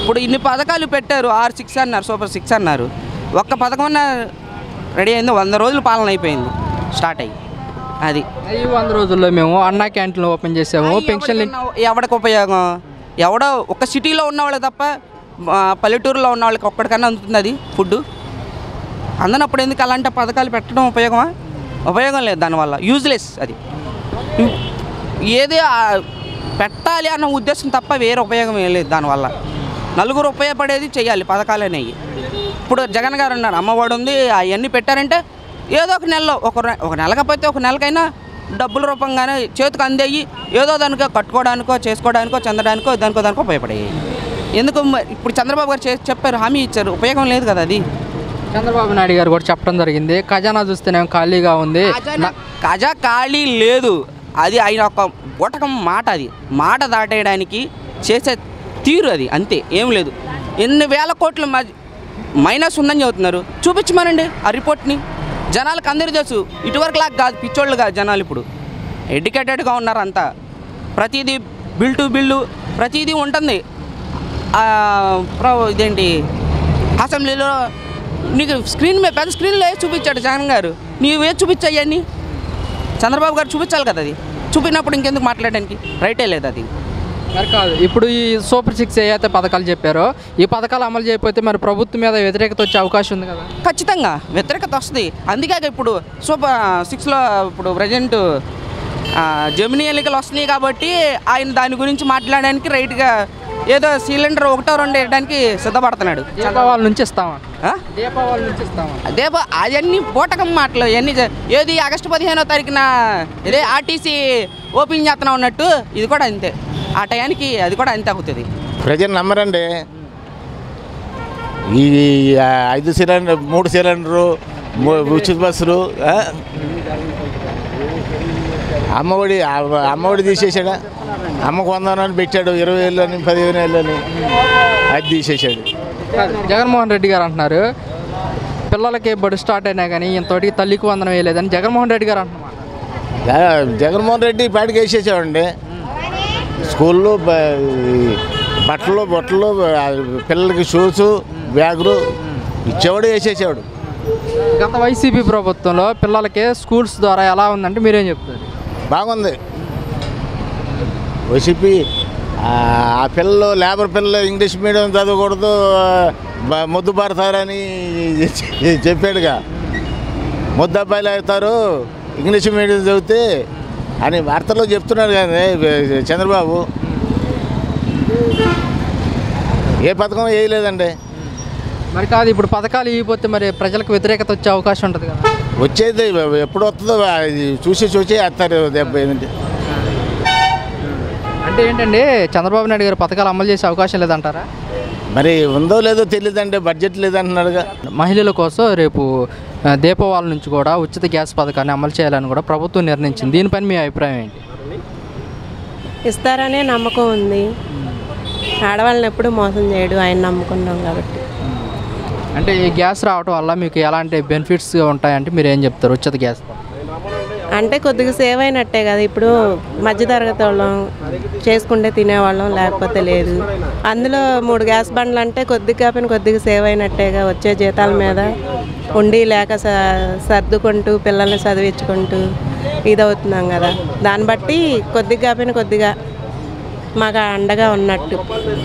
ఇప్పుడు ఇన్ని పథకాలు పెట్టారు, 6-6 అన్నారు, సూపర్ 6 అన్నారు. ఒక్క పథకం రెడీ అయింది, 100 రోజులు పాలన అయిపోయింది స్టార్ట్ అయ్యి. అది ఈ 100 రోజుల్లో మేము అన్నా క్యాంటీన్ ఓపెన్ చేసాము. పెన్షన్ ఎవరికి ఉపయోగం? ఎవడో ఒక సిటీలో ఉన్నవాళ్ళు తప్ప పల్లెటూరులో ఉన్న వాళ్ళకి ఒక్కడికన్నా అందుతుంది అది ఫుడ్. అందనప్పుడు ఎందుకు అలాంటి పథకాలు పెట్టడం ఉపయోగమా? ఉపయోగం లేదు, దానివల్ల యూజ్లెస్. అది ఏది పెట్టాలి అన్న ఉద్దేశం తప్ప వేరే ఉపయోగం ఏం లేదు దానివల్ల. నలుగురు ఉపయోగపడేది చేయాలి పథకాలు అనేవి. ఇప్పుడు జగన్ గారు ఉన్నారు, అమ్మఒడి ఉంది, అవన్నీ పెట్టారంటే ఏదో ఒక నెలలో ఒక నెల కాకపోతే ఒక నెలకైనా డబ్బుల రూపంగానే చేతికి అందేయి, ఏదో దానికో కట్టుకోవడానికో చేసుకోవడానికో చెందడానికో దానికో ఉపయోగపడేవి. ఎందుకు ఇప్పుడు చంద్రబాబు గారు చెప్పారు, హామీ ఇచ్చారు, ఉపయోగం లేదు కదా అది. చంద్రబాబు నాయుడు గారు కూడా చెప్పడం జరిగింది, ఖజానా చూస్తేనేమో ఖాళీగా ఉంది. ఖాళీ లేదు, అది ఆయన ఒక బూటకం మాట. అది మాట దాటేయడానికి చేసే తీరు అది, అంతే, ఏం లేదు. ఎన్ని వేల కోట్లు మైనస్ ఉందని చెబుతున్నారు, చూపించమనండి ఆ రిపోర్ట్ని. జనాలకు అందరూ తెలుసు, ఇటువరకు లాగా కాదు, పిచ్చోళ్ళు కాదు జనాలు. ఇప్పుడు ఎడ్యుకేటెడ్గా ఉన్నారు అంతా. ప్రతిదీ బిల్ టు బిల్లు ప్రతిదీ ఉంటుంది. ఇదేంటి అసెంబ్లీలో నీకు స్క్రీన్ మీద పెద్ద స్క్రీన్లో వేసి చూపించాడు జగన్ గారు, నీవు వేసి చూపించాయని చంద్రబాబు గారు చూపించాలి కదా. అది చూపినప్పుడు ఇంకెందుకు మాట్లాడడానికి రైటే లేదు అది. మరి కాదు, ఇప్పుడు ఈ సూపర్ 6 ఏవైతే పథకాలు చెప్పారో ఈ పథకాలు అమలు చేయకపోతే మరి ప్రభుత్వం మీద వ్యతిరేకత వచ్చే అవకాశం ఉంది కదా? ఖచ్చితంగా వ్యతిరేకత వస్తుంది. అందుకే ఇప్పుడు సూపర్ 6లో ఇప్పుడు ప్రజెంట్ జమినీ ఎన్నికలు వస్తున్నాయి కాబట్టి ఆయన దాని గురించి మాట్లాడడానికి రైట్గా ఏదో సిలిండర్ 1-2 వేయడానికి సిద్ధపడుతున్నాడు. దీపావళి నుంచి ఇస్తామా? అవన్నీ బూటకం మాటలు. అవన్నీ ఏది ఆగస్టు 15వ తారీఖున ఇదే ఆర్టీసీ ఓపెన్ చేస్తున్నా ఉన్నట్టు ఇది కూడా అంతే. ఆ టయానికి అది కూడా అంతే అవుతుంది. ప్రజలు నమ్మరండి. ఈ 5 సిలిండర్ 3 సిలిండరు ఉచిత బస్సులు, అమ్మఒడి తీసేసాడా? అమ్మకు 100 అని పెట్టాడు, 20,000 అని 15,000 అని, అది తీసేసాడు. జగన్మోహన్ రెడ్డి గారు అంటున్నారు పిల్లలకి బడి స్టార్ట్ అయినా కానీ ఇంతటికి తల్లికి 100 వేయలేదని జగన్మోహన్ రెడ్డి గారు అంటున్నారు. జగన్మోహన్ రెడ్డి పాటికి వేసేసాడండి. స్కూల్లో బట్టలు పిల్లలకి షూస్ బ్యాగులు ఇచ్చేవాడు, వేసేసేవాడు. గత వైసీపీ ప్రభుత్వంలో పిల్లలకి స్కూల్స్ ద్వారా ఎలా ఉందంటే మీరేం చెప్తారు? బాగుంది. వైసీపీ ఆ పిల్లలు లేబర్ పిల్లలు ఇంగ్లీష్ మీడియం చదవకూడదు, ముద్దు పడతారని చెప్పాడుగా. ముద్దు అబ్బాయిలు అవుతారు ఇంగ్లీష్ మీడియం చదివితే అని వార్తల్లో చెప్తున్నాడు కదా చంద్రబాబు. ఏ పథకం వేయలేదండి. మరి కాదు, ఇప్పుడు పథకాలు ఇవ్వకపోతే మరి ప్రజలకు వ్యతిరేకత వచ్చే అవకాశం ఉంటుంది కదా? వచ్చేది ఎప్పుడు వస్తుందో చూసి వేస్తారు దెబ్బ. అంటే ఏంటండి, చంద్రబాబు నాయుడు గారు పథకాలు అమలు చేసే అవకాశం లేదంటారా? మరి ఉందో లేదో తెలియదండి, బడ్జెట్ లేదంటున్నాడుగా. మహిళల కోసం రేపు దీపావళి నుంచి కూడా ఉచిత గ్యాస్ పథకాన్ని అమలు చేయాలని కూడా ప్రభుత్వం నిర్ణయించింది. దీనిపైన మీ అభిప్రాయం ఏంటి? ఇస్తారనే నమ్మకం ఉంది. ఆడవాళ్ళని ఎప్పుడు మోసం చేయడు, ఆయన నమ్ముకున్నాం కాబట్టి. అంటే ఈ గ్యాస్ రావడం వల్ల మీకు ఎలాంటి బెనిఫిట్స్ ఉంటాయంటే మీరు ఏం చెప్తారు? ఉచిత గ్యాస్ అంటే కొద్దిగా సేవ్ అయినట్టే కదా. ఇప్పుడు మధ్యతరగతి వాళ్ళం చేసుకుంటే తినేవాళ్ళం, లేకపోతే లేదు. అందులో 3 గ్యాస్ బండ్లు అంటే కొద్దిగా సేవ్ అయినట్టేగా. వచ్చే జీతాల మీద ఉండి లేక సర్దుకుంటూ పిల్లల్ని చదివించుకుంటూ ఇదవుతున్నాం కదా. దాన్ని బట్టి కొద్దిగా మాకు అండగా ఉన్నట్టు.